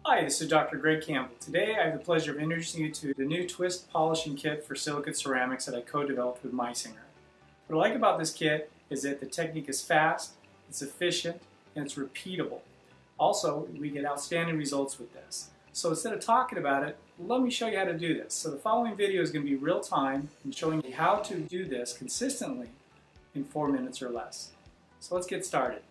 Hi, this is Dr. Greg Campbell. Today I have the pleasure of introducing you to the new twist polishing kit for silicate ceramics that I co-developed with Meisinger. What I like about this kit is that the technique is fast, it's efficient, and it's repeatable. Also, we get outstanding results with this. So instead of talking about it, let me show you how to do this. So the following video is going to be real time and showing you how to do this consistently in 4 minutes or less. So let's get started.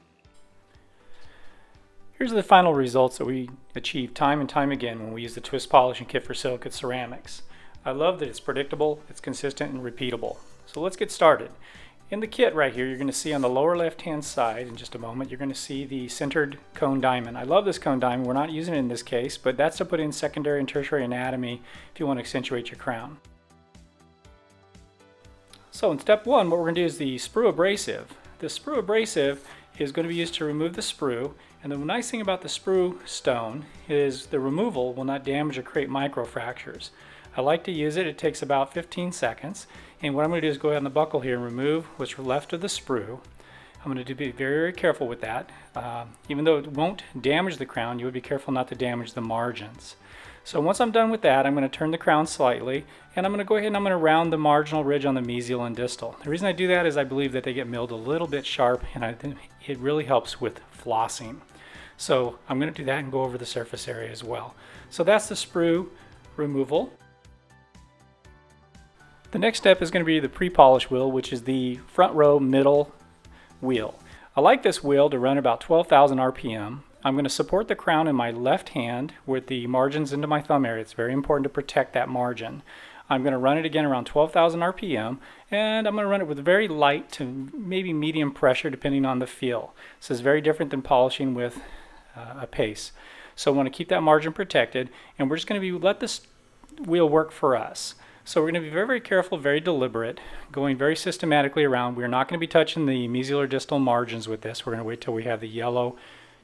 Here's the final results that we achieve time and time again when we use the twist polishing kit for silicate ceramics. I love that it's predictable, it's consistent, and repeatable. So let's get started. In the kit right here, you're going to see on the lower left hand side in just a moment, you're going to see the centered cone diamond. I love this cone diamond. We're not using it in this case, but that's to put in secondary and tertiary anatomy if you want to accentuate your crown. So in step one, what we're going to do is the sprue abrasive. The sprue abrasive is going to be used to remove the sprue, and the nice thing about the sprue stone is the removal will not damage or create microfractures. I like to use it. It takes about 15 seconds, and what I'm going to do is go ahead on the buckle here and remove what's left of the sprue. I'm going to be very, very careful with that. Even though it won't damage the crown, you would be careful not to damage the margins. So once I'm done with that, I'm going to turn the crown slightly, and I'm going to go ahead and I'm going to round the marginal ridge on the mesial and distal. The reason I do that is I believe that they get milled a little bit sharp, and I think it really helps with flossing. So I'm going to do that and go over the surface area as well. So that's the sprue removal. The next step is going to be the PrePolish wheel, which is the front row middle wheel. I like this wheel to run about 12,000 RPM. I'm going to support the crown in my left hand with the margins into my thumb area. It's very important to protect that margin. I'm going to run it again around 12,000 RPM, and I'm going to run it with very light to maybe medium pressure depending on the feel. This is very different than polishing with a paste. So I want to keep that margin protected, and we're just going to let this wheel work for us. So we're going to be very, very careful, very deliberate, going very systematically around. We're not going to be touching the mesial or distal margins with this. We're going to wait till we have the yellow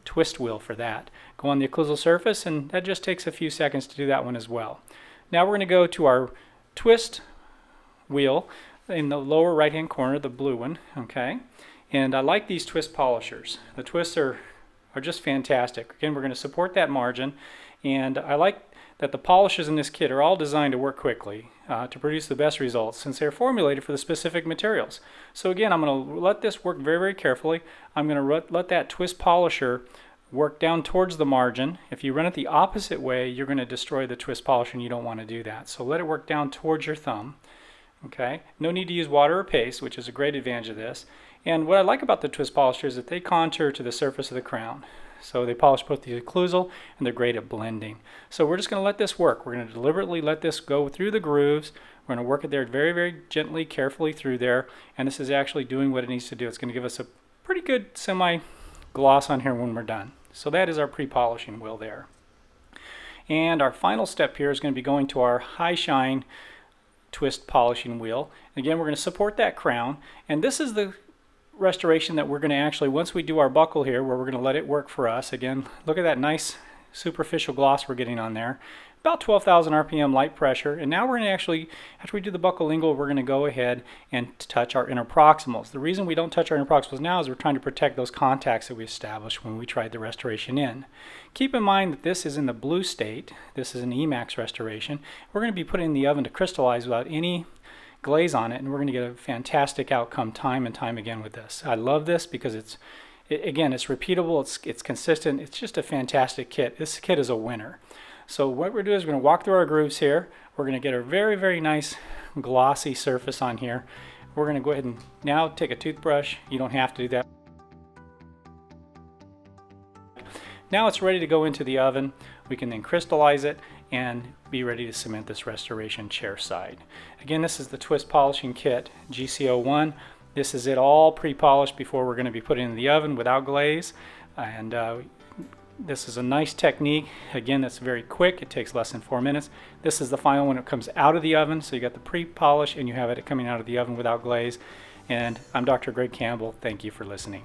twist wheel for that. Go on the occlusal surface, and that just takes a few seconds to do that one as well. Now we're going to go to our twist wheel in the lower right hand corner, the blue one, okay? And I like these twist polishers. The twists are just fantastic. Again, we're going to support that margin, and I like that the polishes in this kit are all designed to work quickly to produce the best results since they're formulated for the specific materials. So again, I'm going to let this work very, very carefully. I'm going to let that twist polisher work down towards the margin. If you run it the opposite way, you're going to destroy the twist polisher, and you don't want to do that. So let it work down towards your thumb. Okay, no need to use water or paste, which is a great advantage of this. And what I like about the twist polisher is that they contour to the surface of the crown. So they polish both the occlusal, and they're great at blending. So we're just going to let this work. We're going to deliberately let this go through the grooves. We're going to work it there very, very gently, carefully through there. And this is actually doing what it needs to do. It's going to give us a pretty good semi-gloss on here when we're done. So that is our pre-polishing wheel there. And our final step here is going to be going to our high shine twist polishing wheel. Again, we're going to support that crown, and this is the restoration that we're going to actually, once we do our buckle here, where we're going to let it work for us. Again, look at that nice superficial gloss we're getting on there. About 12,000 RPM light pressure, and now we're going to actually, after we do the buckle lingual, we're going to go ahead and touch our interproximals. The reason we don't touch our interproximals now is we're trying to protect those contacts that we established when we tried the restoration in. Keep in mind that this is in the blue state. This is an Emax restoration. We're going to be putting it in the oven to crystallize without any glaze on it, and we're going to get a fantastic outcome time and time again with this. I love this because again, it's repeatable, it's consistent, it's just a fantastic kit. This kit is a winner. So what we're doing is we're going to walk through our grooves here. We're going to get a very, very nice glossy surface on here. We're going to go ahead and now take a toothbrush. You don't have to do that. Now it's ready to go into the oven. We can then crystallize it and be ready to cement this restoration chair side. Again, this is the twist polishing kit GC01. This is it all pre-polished before we're going to be putting it in the oven without glaze. And this is a nice technique. Again, that's very quick. It takes less than 4 minutes. This is the final when it comes out of the oven. So you got the pre-polish and you have it coming out of the oven without glaze. And I'm Dr. Greg Campbell. Thank you for listening.